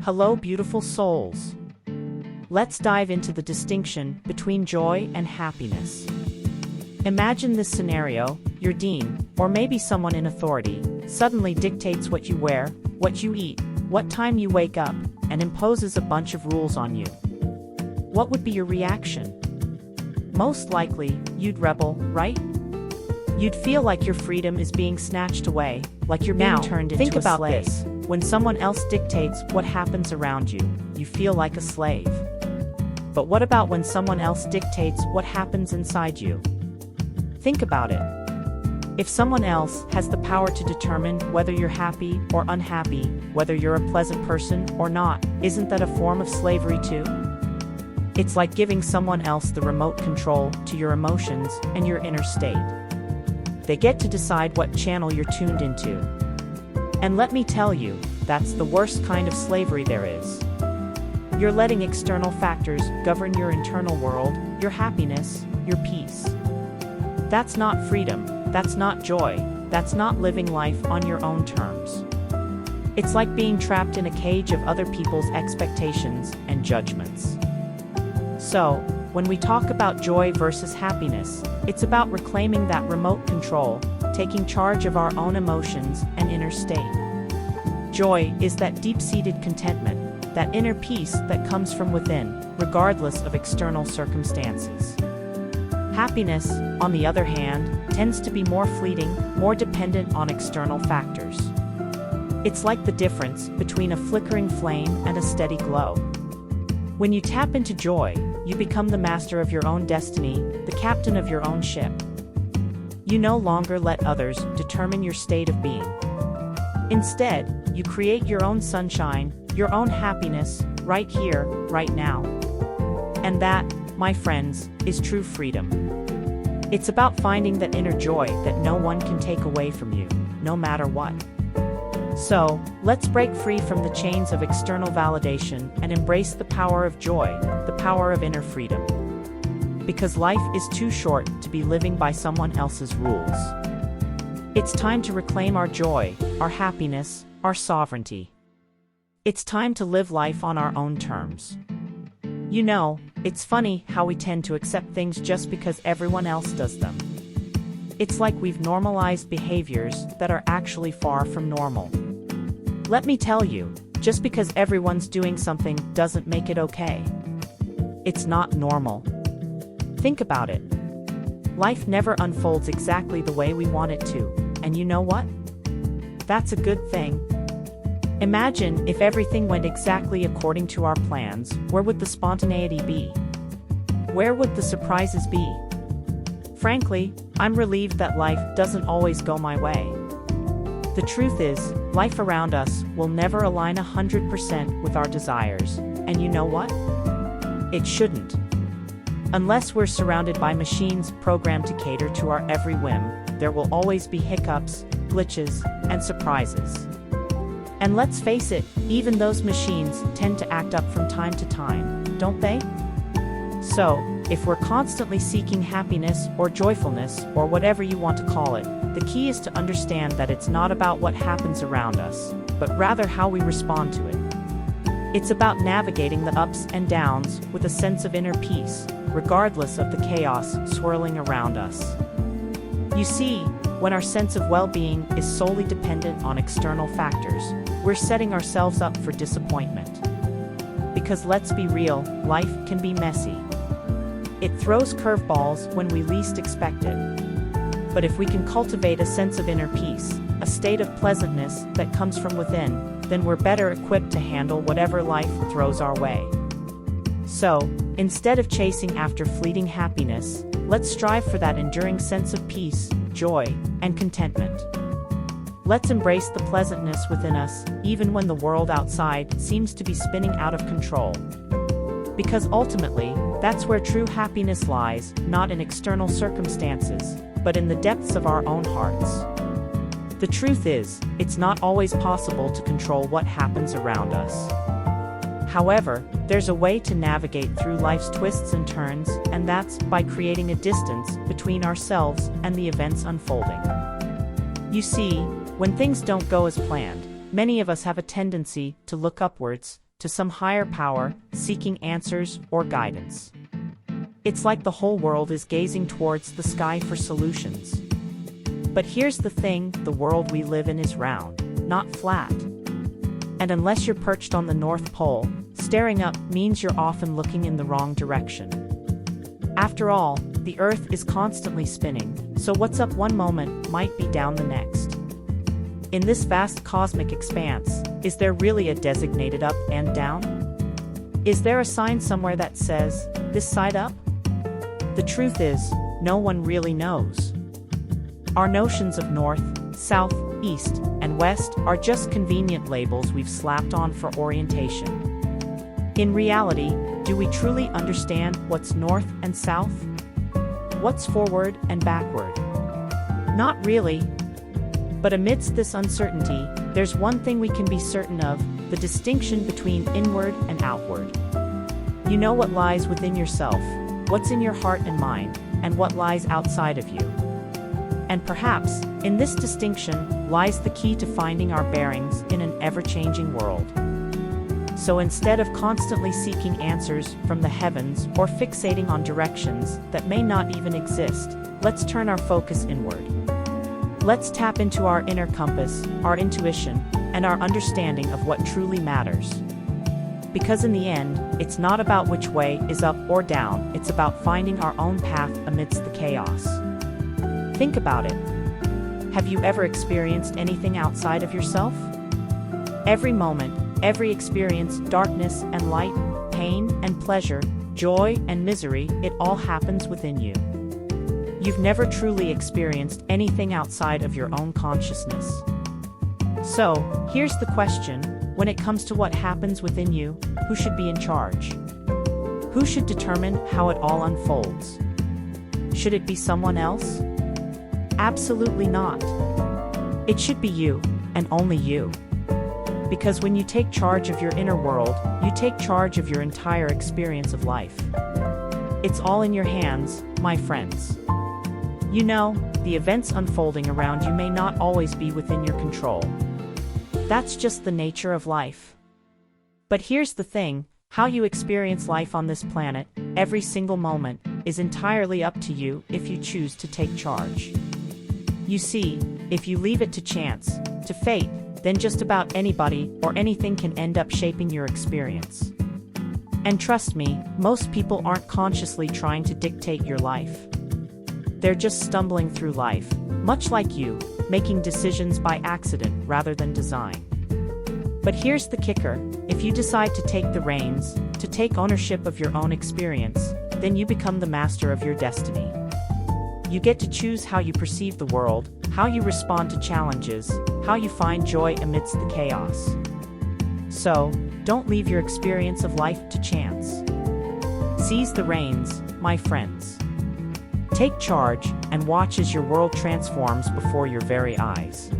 Hello, beautiful souls. Let's dive into the distinction between joy and happiness. Imagine this scenario: your dean, or maybe someone in authority, suddenly dictates what you wear, what you eat, what time you wake up, and imposes a bunch of rules on you. What would be your reaction? Most likely, you'd rebel, right? You'd feel like your freedom is being snatched away, like you're being turned into a slave. Think about this. When someone else dictates what happens around you, you feel like a slave. But what about when someone else dictates what happens inside you? Think about it. If someone else has the power to determine whether you're happy or unhappy, whether you're a pleasant person or not, isn't that a form of slavery too? It's like giving someone else the remote control to your emotions and your inner state. They get to decide what channel you're tuned into. And let me tell you, that's the worst kind of slavery there is. You're letting external factors govern your internal world, your happiness, your peace. That's not freedom, that's not joy, that's not living life on your own terms. It's like being trapped in a cage of other people's expectations and judgments. So, when we talk about joy versus happiness, it's about reclaiming that remote control, taking charge of our own emotions and inner state. Joy is that deep-seated contentment, that inner peace that comes from within, regardless of external circumstances. Happiness, on the other hand, tends to be more fleeting, more dependent on external factors. It's like the difference between a flickering flame and a steady glow. When you tap into joy, you become the master of your own destiny, the captain of your own ship. You no longer let others determine your state of being. Instead, you create your own sunshine, your own happiness, right here, right now. And that, my friends, is true freedom. It's about finding that inner joy that no one can take away from you, no matter what. So, let's break free from the chains of external validation and embrace the power of joy, the power of inner freedom. Because life is too short to be living by someone else's rules. It's time to reclaim our joy, our happiness, our sovereignty. It's time to live life on our own terms. You know, it's funny how we tend to accept things just because everyone else does them. It's like we've normalized behaviors that are actually far from normal. Let me tell you, just because everyone's doing something doesn't make it okay. It's not normal. Think about it. Life never unfolds exactly the way we want it to, and you know what? That's a good thing. Imagine if everything went exactly according to our plans, where would the spontaneity be? Where would the surprises be? Frankly, I'm relieved that life doesn't always go my way. The truth is, life around us will never align 100% with our desires, and you know what? It shouldn't. Unless we're surrounded by machines programmed to cater to our every whim, there will always be hiccups, glitches, and surprises. And let's face it, even those machines tend to act up from time to time, don't they? So, if we're constantly seeking happiness or joyfulness or whatever you want to call it, the key is to understand that it's not about what happens around us, but rather how we respond to it. It's about navigating the ups and downs with a sense of inner peace, regardless of the chaos swirling around us. You see, when our sense of well-being is solely dependent on external factors, we're setting ourselves up for disappointment. Because let's be real, life can be messy. It throws curveballs when we least expect it. But if we can cultivate a sense of inner peace, a state of pleasantness that comes from within, then we're better equipped to handle whatever life throws our way. So, instead of chasing after fleeting happiness, let's strive for that enduring sense of peace, joy, and contentment. Let's embrace the pleasantness within us, even when the world outside seems to be spinning out of control. Because ultimately, that's where true happiness lies, not in external circumstances, but in the depths of our own hearts. The truth is, it's not always possible to control what happens around us. However, there's a way to navigate through life's twists and turns, and that's by creating a distance between ourselves and the events unfolding. You see, when things don't go as planned, many of us have a tendency to look upwards, to some higher power, seeking answers or guidance. It's like the whole world is gazing towards the sky for solutions. But here's the thing, the world we live in is round, not flat. And unless you're perched on the North Pole, staring up means you're often looking in the wrong direction. After all, the Earth is constantly spinning, so what's up one moment might be down the next. In this vast cosmic expanse, is there really a designated up and down? Is there a sign somewhere that says, this side up? The truth is, no one really knows. Our notions of north, south, east, and west are just convenient labels we've slapped on for orientation. In reality, do we truly understand what's north and south? What's forward and backward? Not really. But amidst this uncertainty, there's one thing we can be certain of, the distinction between inward and outward. You know what lies within yourself, what's in your heart and mind, and what lies outside of you. And perhaps, in this distinction, lies the key to finding our bearings in an ever-changing world. So instead of constantly seeking answers from the heavens or fixating on directions that may not even exist, let's turn our focus inward. Let's tap into our inner compass, our intuition, and our understanding of what truly matters. Because in the end, it's not about which way is up or down, it's about finding our own path amidst the chaos. Think about it. Have you ever experienced anything outside of yourself? Every moment, every experience, darkness and light, pain and pleasure, joy and misery, it all happens within you. You've never truly experienced anything outside of your own consciousness. So, here's the question, when it comes to what happens within you, who should be in charge? Who should determine how it all unfolds? Should it be someone else? Absolutely not. It should be you, and only you. Because when you take charge of your inner world, you take charge of your entire experience of life. It's all in your hands, my friends. You know, the events unfolding around you may not always be within your control. That's just the nature of life. But here's the thing, how you experience life on this planet, every single moment, is entirely up to you if you choose to take charge. You see, if you leave it to chance, to fate, then just about anybody or anything can end up shaping your experience. And trust me, most people aren't consciously trying to dictate your life. They're just stumbling through life, much like you, making decisions by accident rather than design. But here's the kicker, if you decide to take the reins, to take ownership of your own experience, then you become the master of your destiny. You get to choose how you perceive the world, how you respond to challenges, how you find joy amidst the chaos. So, don't leave your experience of life to chance. Seize the reins, my friends. Take charge and watch as your world transforms before your very eyes.